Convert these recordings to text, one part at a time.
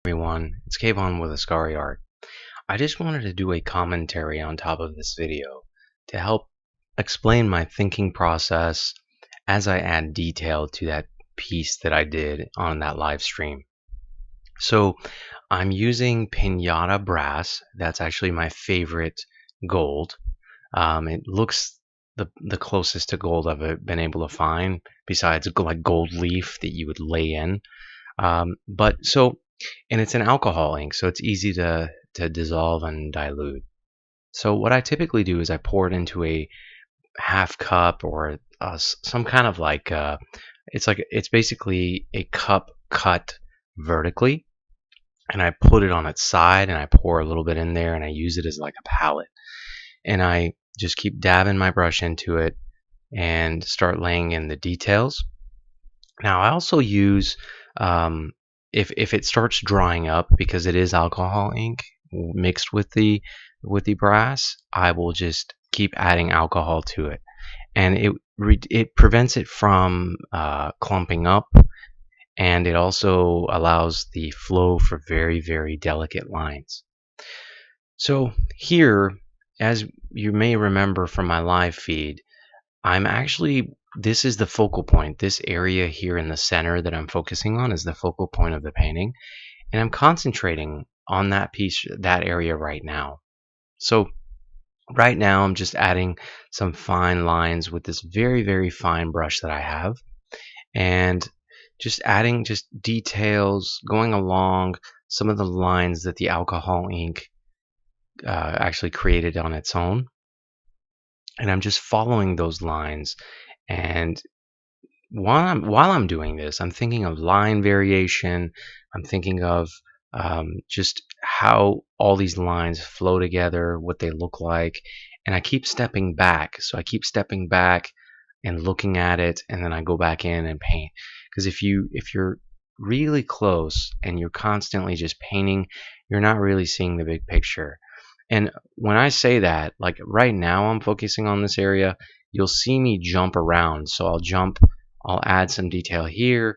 Everyone, it's Kayvon with Ascari Art. I just wanted to do a commentary on top of this video to help explain my thinking process as I add detail to that piece that I did on that live stream. So I'm using Pinata Brass. That's actually my favorite gold. It looks the closest to gold I've been able to find, besides like gold leaf that you would lay in. And it's an alcohol ink, so it's easy to dissolve and dilute. So what I typically do is I pour it into a half cup or some kind of it's basically a cup cut vertically, and I put it on its side and I pour a little bit in there and I use it as like a palette, and I just keep dabbing my brush into it and start laying in the details. Now I also use if it starts drying up, because it is alcohol ink mixed with the brass, I will just keep adding alcohol to it, and it prevents it from clumping up, and it also allows the flow for very, very delicate lines. So here, as you may remember from my live feed, this is the focal point. This area here in the center that I'm focusing on is the focal point of the painting, and I'm concentrating on that piece, that area right now. So right now I'm just adding some fine lines with this very, very fine brush that I have, and just adding just details, going along some of the lines that the alcohol ink actually created on its own. And I'm just following those lines. And while I'm doing this, I'm thinking of line variation. I'm thinking of just how all these lines flow together, what they look like, and I keep stepping back. So I keep stepping back and looking at it, and then I go back in and paint. Because if you're really close and you're constantly just painting, you're not really seeing the big picture. And when I say that, like right now I'm focusing on this area, you'll see me jump around. So I'll add some detail here,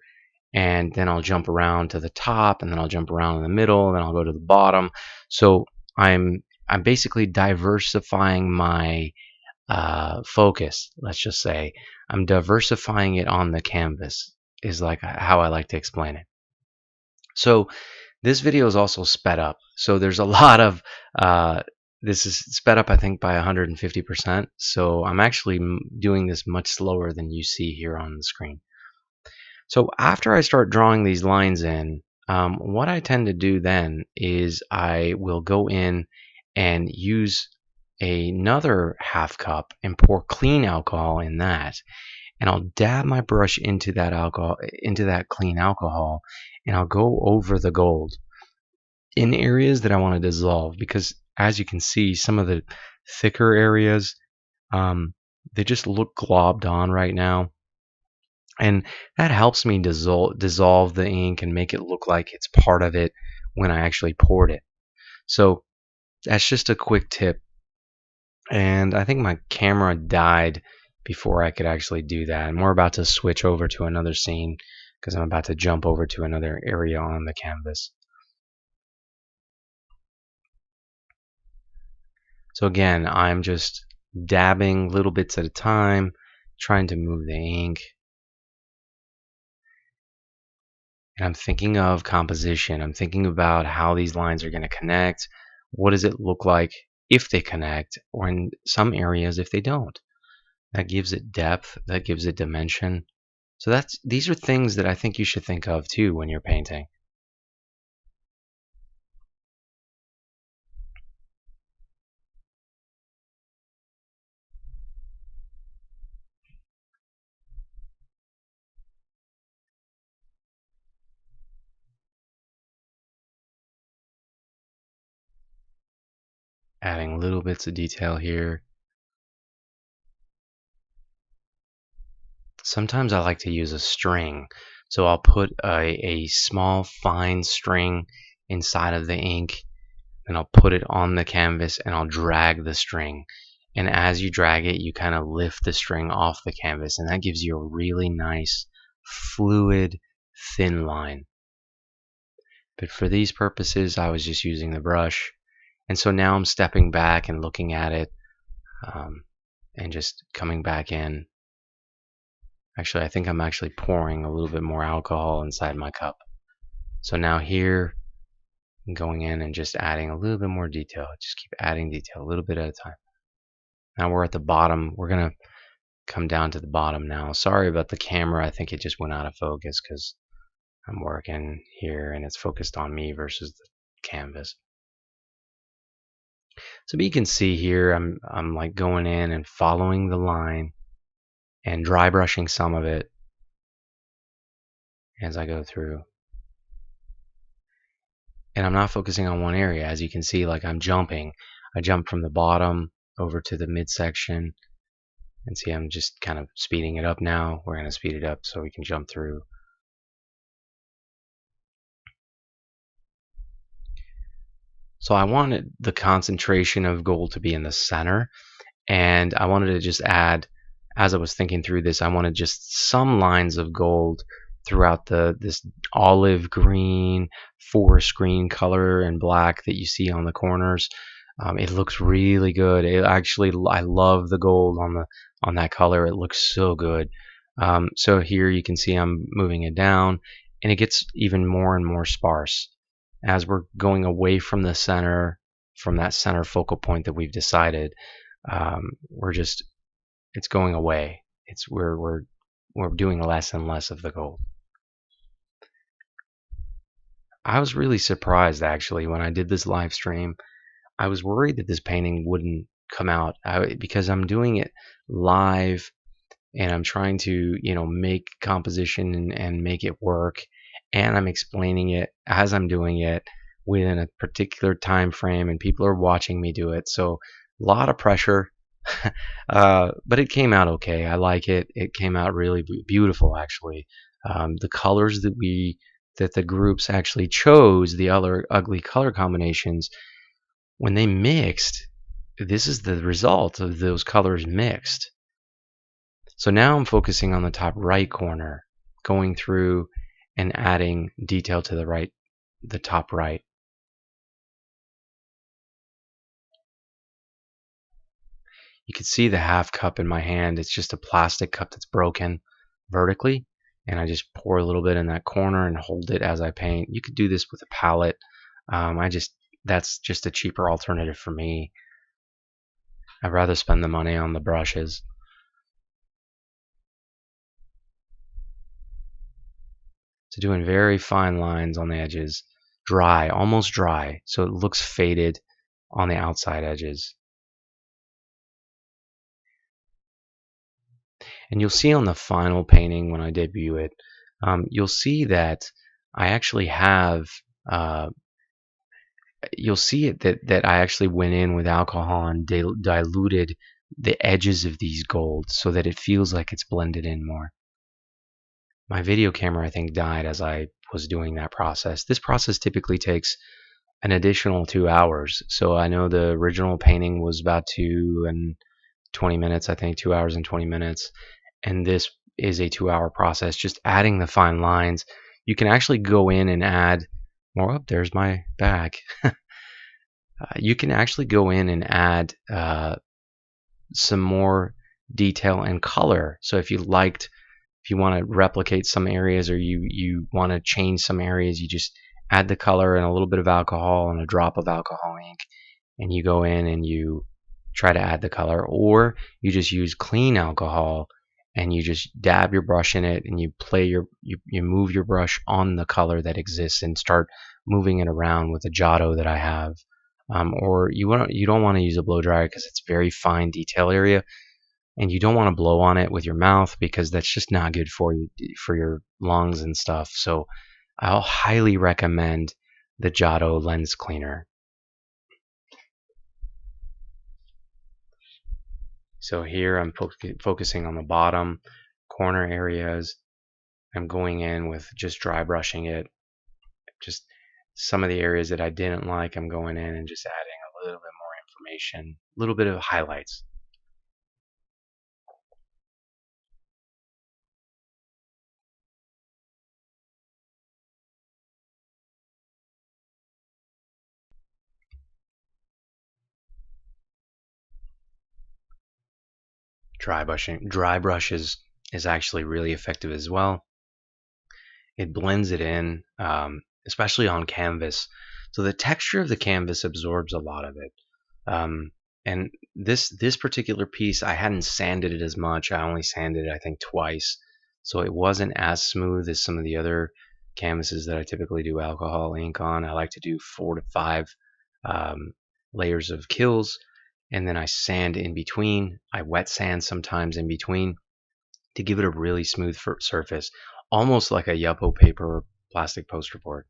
and then I'll jump around to the top, and then I'll jump around in the middle, and then I'll go to the bottom. So I'm basically diversifying my focus. Let's just say I'm diversifying it on the canvas, is like how I like to explain it. So this video is also sped up. So there's a lot of this is sped up, I think, by 150%. So I'm actually doing this much slower than you see here on the screen. So after I start drawing these lines in, what I tend to do then is I will go in and use another half cup and pour clean alcohol in that, and I'll dab my brush into that clean alcohol, and I'll go over the gold in areas that I want to dissolve, because as you can see, some of the thicker areas, they just look globbed on right now, and that helps me dissolve the ink and make it look like it's part of it when I actually poured it. So that's just a quick tip. And I think my camera died before I could actually do that. And we're about to switch over to another scene because I'm about to jump over to another area on the canvas. So again, I'm just dabbing little bits at a time, trying to move the ink. And I'm thinking of composition. I'm thinking about how these lines are going to connect. What does it look like if they connect, or in some areas if they don't? That gives it depth, that gives it dimension. So these are things that I think you should think of too when you're painting. Adding little bits of detail here. Sometimes I like to use a string. So I'll put a small fine string inside of the ink, and I'll put it on the canvas, and I'll drag the string. And as you drag it, you kind of lift the string off the canvas, and that gives you a really nice, fluid, thin line. But for these purposes, I was just using the brush. And so now I'm stepping back and looking at it, um, and just coming back in. Actually, I think I'm actually pouring a little bit more alcohol inside my cup. So now here, I'm going in and just adding a little bit more detail. Just keep adding detail a little bit at a time. Now we're at the bottom. We're going to come down to the bottom now. Sorry about the camera. I think it just went out of focus because I'm working here and it's focused on me versus the canvas. So you can see here, I'm like going in and following the line and dry brushing some of it as I go through. And I'm not focusing on one area. As you can see, like I'm jumping. I jump from the bottom over to the midsection. And see, I'm just kind of speeding it up now. We're going to speed it up so we can jump through. So I wanted the concentration of gold to be in the center. And I wanted to just add, as I was thinking through this, I wanted just some lines of gold throughout this olive green, forest green color and black that you see on the corners. It looks really good. It actually, I love the gold on that color. It looks so good. So here you can see I'm moving it down, and it gets even more and more sparse as we're going away from the center, from that center focal point that we've decided. It's going away. We're doing less and less of the gold. I was really surprised actually when I did this live stream. I was worried that this painting wouldn't come out because I'm doing it live and I'm trying to, make composition and make it work, and I'm explaining it as I'm doing it within a particular time frame, and people are watching me do it. So a lot of pressure. But it came out okay. I like it. It came out really beautiful, actually. The colors that the groups actually chose, the other ugly color combinations, when they mixed, this is the result of those colors mixed. So now I'm focusing on the top right corner, going through and adding detail to the top right. You can see the half cup in my hand. It's just a plastic cup that's broken vertically, and I just pour a little bit in that corner and hold it as I paint. You could do this with a palette. That's just a cheaper alternative for me. I'd rather spend the money on the brushes. So doing very fine lines on the edges, dry, almost dry, so it looks faded on the outside edges. And you'll see on the final painting when I debut it, you'll see that I actually have, you'll see it that I actually went in with alcohol and diluted the edges of these golds so that it feels like it's blended in more. My video camera, I think, died as I was doing that process. This process typically takes an additional 2 hours. So I know the original painting was about 2 and 20 minutes, I think 2 hours and 20 minutes. And this is a 2-hour process, just adding the fine lines. You can actually go in and add more. Oh, there's my bag. You can actually go in and add some more detail and color. So if you want to replicate some areas, or you want to change some areas, you just add the color and a little bit of alcohol and a drop of alcohol ink, and you go in and you try to add the color, or you just use clean alcohol and you just dab your brush in it and you move your brush on the color that exists and start moving it around with a Giotto that I have. Or you don't want to use a blow dryer because it's very fine detail area, and you don't want to blow on it with your mouth because that's just not good for you, for your lungs and stuff. So I'll highly recommend the Giotto lens cleaner. So here I'm focusing on the bottom corner areas. I'm going in with just dry brushing it. Just some of the areas that I didn't like, I'm going in and just adding a little bit more information, a little bit of highlights. Dry brush is actually really effective as well. It blends it in, especially on canvas. So the texture of the canvas absorbs a lot of it. Um, and this particular piece, I hadn't sanded it as much. I only sanded it, I think, twice, so it wasn't as smooth as some of the other canvases that I typically do alcohol ink on. I like to do 4 to 5 um, layers of kills, and then I sand in between. I wet sand sometimes in between to give it a really smooth surface, almost like a Yupo paper or plastic poster board.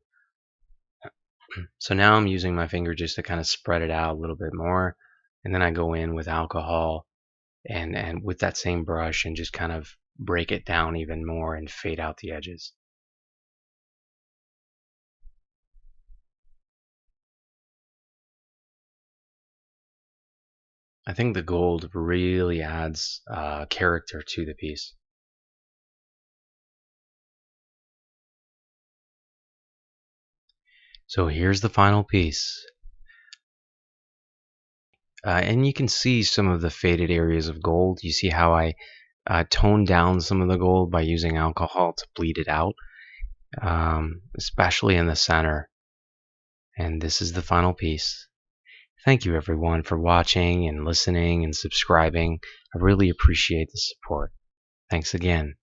So now I'm using my finger just to kind of spread it out a little bit more, and then I go in with alcohol and with that same brush and just kind of break it down even more and fade out the edges. I think the gold really adds character to the piece. So here's the final piece. And you can see some of the faded areas of gold. You see how I toned down some of the gold by using alcohol to bleed it out, especially in the center. And this is the final piece. Thank you everyone for watching and listening and subscribing. I really appreciate the support. Thanks again.